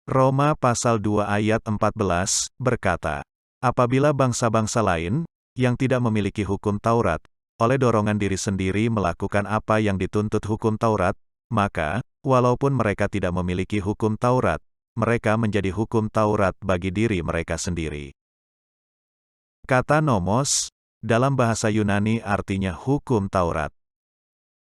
Roma pasal 2 ayat 14, berkata, apabila bangsa-bangsa lain, yang tidak memiliki hukum Taurat, oleh dorongan diri sendiri melakukan apa yang dituntut hukum Taurat, maka, walaupun mereka tidak memiliki hukum Taurat, mereka menjadi hukum Taurat bagi diri mereka sendiri. Kata nomos, dalam bahasa Yunani artinya hukum Taurat.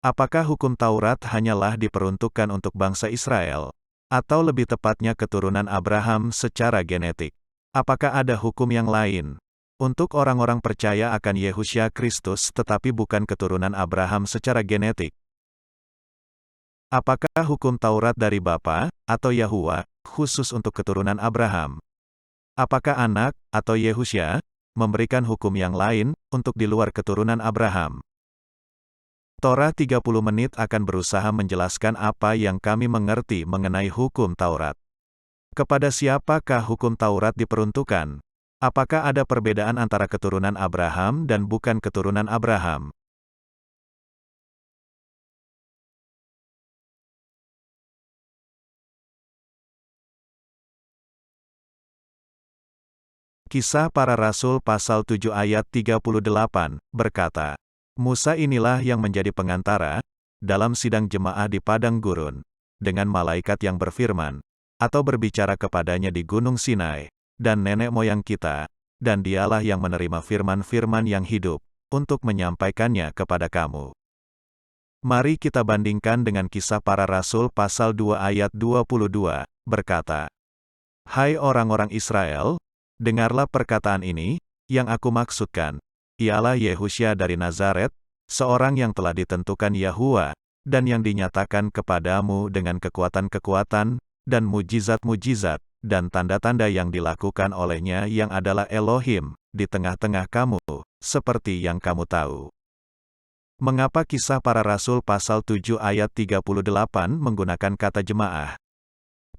Apakah hukum Taurat hanyalah diperuntukkan untuk bangsa Israel? Atau lebih tepatnya keturunan Abraham secara genetik? Apakah ada hukum yang lain? Untuk orang-orang percaya akan Yehusya Kristus tetapi bukan keturunan Abraham secara genetik. Apakah hukum Taurat dari Bapa, atau Yahua, khusus untuk keturunan Abraham? Apakah anak, atau Yehusya, memberikan hukum yang lain, untuk di luar keturunan Abraham? Torah 30 menit akan berusaha menjelaskan apa yang kami mengerti mengenai hukum Taurat. Kepada siapakah hukum Taurat diperuntukkan? Apakah ada perbedaan antara keturunan Abraham dan bukan keturunan Abraham? Kisah Para Rasul pasal 7 ayat 38, berkata, Musa inilah yang menjadi pengantara, dalam sidang jemaah di padang gurun, dengan malaikat yang berfirman, atau berbicara kepadanya di gunung Sinai, dan nenek moyang kita, dan dialah yang menerima firman-firman yang hidup, untuk menyampaikannya kepada kamu. Mari kita bandingkan dengan Kisah Para Rasul pasal 2 ayat 22, berkata, Hai orang-orang Israel, dengarlah perkataan ini, yang aku maksudkan, ialah Yehusya dari Nazaret, seorang yang telah ditentukan Yahua, dan yang dinyatakan kepadamu dengan kekuatan-kekuatan, dan mujizat-mujizat, dan tanda-tanda yang dilakukan olehnya yang adalah Elohim, di tengah-tengah kamu, seperti yang kamu tahu. Mengapa Kisah Para Rasul pasal 7 ayat 38 menggunakan kata jemaah?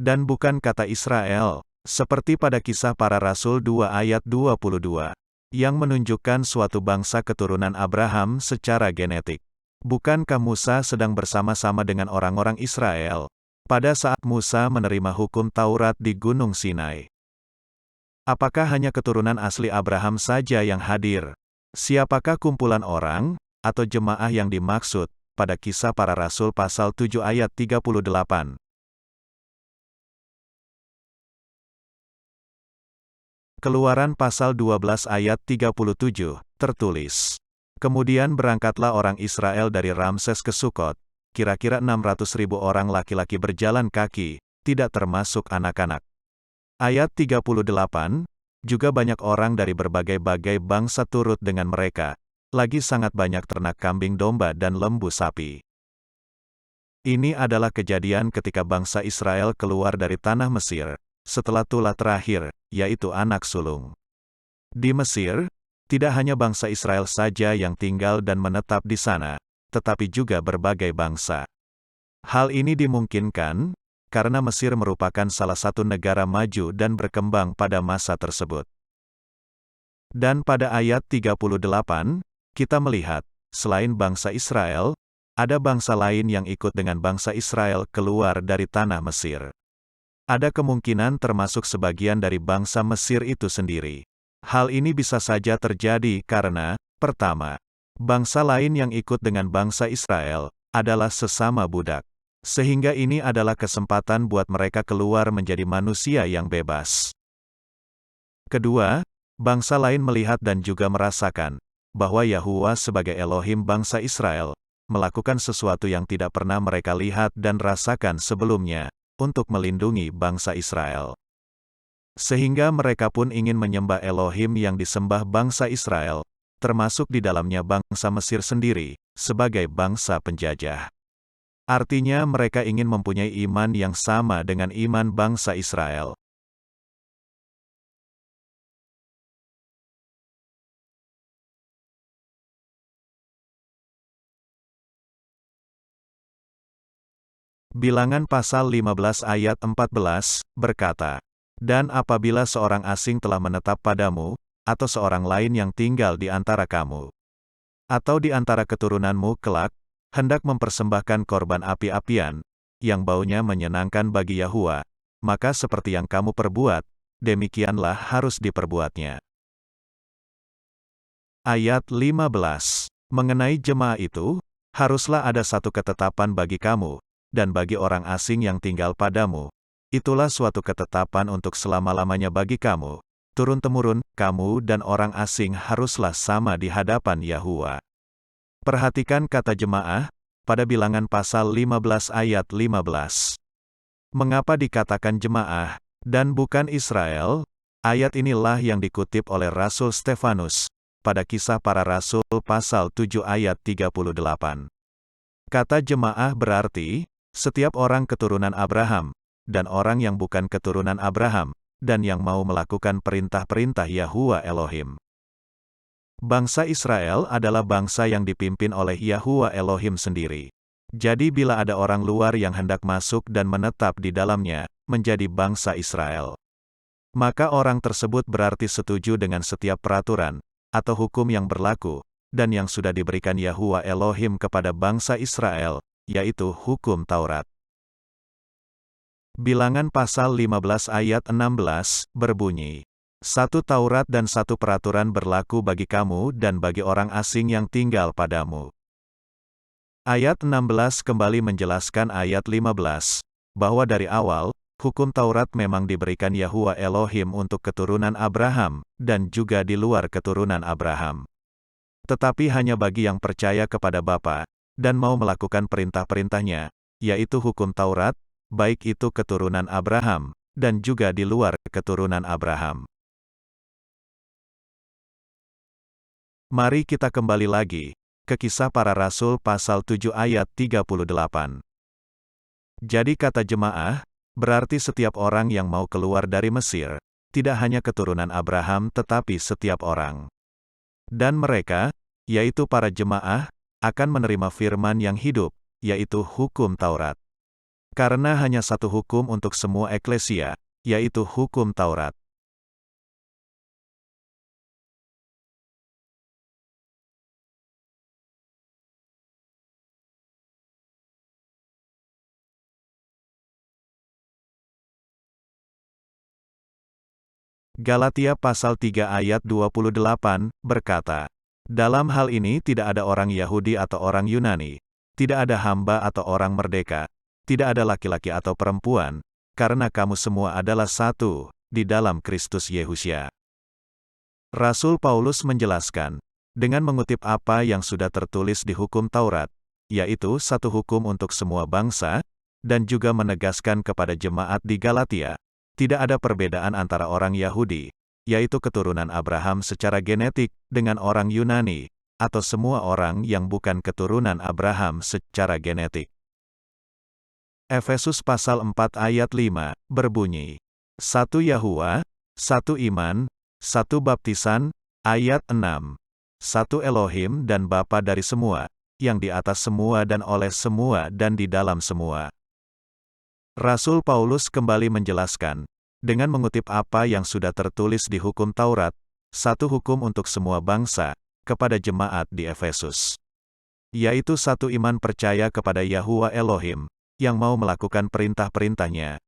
Dan bukan kata Israel, seperti pada Kisah Para Rasul 2 ayat 22. Yang menunjukkan suatu bangsa keturunan Abraham secara genetik. Bukankah Musa sedang bersama-sama dengan orang-orang Israel, pada saat Musa menerima hukum Taurat di Gunung Sinai? Apakah hanya keturunan asli Abraham saja yang hadir? Siapakah kumpulan orang, atau jemaah yang dimaksud, pada Kisah Para Rasul pasal 7 ayat 38? Keluaran pasal 12 ayat 37, tertulis, Kemudian berangkatlah orang Israel dari Ramses ke Sukot, kira-kira 600.000 orang laki-laki berjalan kaki, tidak termasuk anak-anak. Ayat 38, juga banyak orang dari berbagai-bagai bangsa turut dengan mereka, lagi sangat banyak ternak kambing domba dan lembu sapi. Ini adalah kejadian ketika bangsa Israel keluar dari tanah Mesir, setelah tulah terakhir, yaitu anak sulung. Di Mesir, tidak hanya bangsa Israel saja yang tinggal dan menetap di sana, tetapi juga berbagai bangsa. Hal ini dimungkinkan, karena Mesir merupakan salah satu negara maju dan berkembang pada masa tersebut. Dan pada ayat 38, kita melihat, selain bangsa Israel, ada bangsa lain yang ikut dengan bangsa Israel keluar dari tanah Mesir. Ada kemungkinan termasuk sebagian dari bangsa Mesir itu sendiri. Hal ini bisa saja terjadi karena, pertama, bangsa lain yang ikut dengan bangsa Israel, adalah sesama budak. Sehingga ini adalah kesempatan buat mereka keluar menjadi manusia yang bebas. Kedua, bangsa lain melihat dan juga merasakan, bahwa Yahua sebagai Elohim bangsa Israel, melakukan sesuatu yang tidak pernah mereka lihat dan rasakan sebelumnya, untuk melindungi bangsa Israel. Sehingga mereka pun ingin menyembah Elohim yang disembah bangsa Israel, termasuk di dalamnya bangsa Mesir sendiri, sebagai bangsa penjajah. Artinya mereka ingin mempunyai iman yang sama dengan iman bangsa Israel. Bilangan pasal 15 ayat 14, berkata, Dan apabila seorang asing telah menetap padamu, atau seorang lain yang tinggal di antara kamu, atau di antara keturunanmu kelak, hendak mempersembahkan korban api-apian, yang baunya menyenangkan bagi Yahua, maka seperti yang kamu perbuat, demikianlah harus diperbuatnya. Ayat 15. Mengenai jemaah itu, haruslah ada satu ketetapan bagi kamu, dan bagi orang asing yang tinggal padamu. Itulah suatu ketetapan untuk selama-lamanya bagi kamu. Turun-temurun, kamu dan orang asing haruslah sama di hadapan Yahuwa. Perhatikan kata jemaah, pada bilangan pasal 15 ayat 15. Mengapa dikatakan jemaah, dan bukan Israel? Ayat inilah yang dikutip oleh Rasul Stefanus, pada Kisah Para Rasul pasal 7 ayat 38. Kata jemaah berarti, setiap orang keturunan Abraham, dan orang yang bukan keturunan Abraham, dan yang mau melakukan perintah-perintah Yahuwa Elohim. Bangsa Israel adalah bangsa yang dipimpin oleh Yahuwa Elohim sendiri. Jadi bila ada orang luar yang hendak masuk dan menetap di dalamnya, menjadi bangsa Israel, maka orang tersebut berarti setuju dengan setiap peraturan, atau hukum yang berlaku, dan yang sudah diberikan Yahuwa Elohim kepada bangsa Israel, yaitu hukum Taurat. Bilangan pasal 15 ayat 16, berbunyi, "Satu Taurat dan satu peraturan berlaku bagi kamu dan bagi orang asing yang tinggal padamu." Ayat 16 kembali menjelaskan ayat 15, bahwa dari awal, hukum Taurat memang diberikan Yahuwa Elohim untuk keturunan Abraham, dan juga di luar keturunan Abraham. Tetapi hanya bagi yang percaya kepada Bapa, dan mau melakukan perintah-perintahnya, yaitu hukum Taurat, baik itu keturunan Abraham, dan juga di luar keturunan Abraham. Mari kita kembali lagi, ke Kisah Para Rasul pasal 7 ayat 38. Jadi kata jemaah, berarti setiap orang yang mau keluar dari Mesir, tidak hanya keturunan Abraham tetapi setiap orang. Dan mereka, yaitu para jemaah, akan menerima firman yang hidup, yaitu hukum Taurat. Karena hanya satu hukum untuk semua eklesia, yaitu hukum Taurat. Galatia pasal 3 ayat 28, berkata, "Dalam hal ini tidak ada orang Yahudi atau orang Yunani, tidak ada hamba atau orang merdeka, tidak ada laki-laki atau perempuan, karena kamu semua adalah satu, di dalam Kristus Yehusya." Rasul Paulus menjelaskan, dengan mengutip apa yang sudah tertulis di hukum Taurat, yaitu satu hukum untuk semua bangsa, dan juga menegaskan kepada jemaat di Galatia, tidak ada perbedaan antara orang Yahudi, yaitu keturunan Abraham secara genetik, dengan orang Yunani, atau semua orang yang bukan keturunan Abraham secara genetik. Efesus pasal 4 ayat 5, berbunyi, "Satu Yahuwa, satu iman, satu baptisan," ayat 6, "Satu Elohim dan Bapa dari semua, yang di atas semua dan oleh semua dan di dalam semua." Rasul Paulus kembali menjelaskan, dengan mengutip apa yang sudah tertulis di hukum Taurat, satu hukum untuk semua bangsa, kepada jemaat di Efesus. Yaitu satu iman percaya kepada Yahuwa Elohim, yang mau melakukan perintah-perintahnya,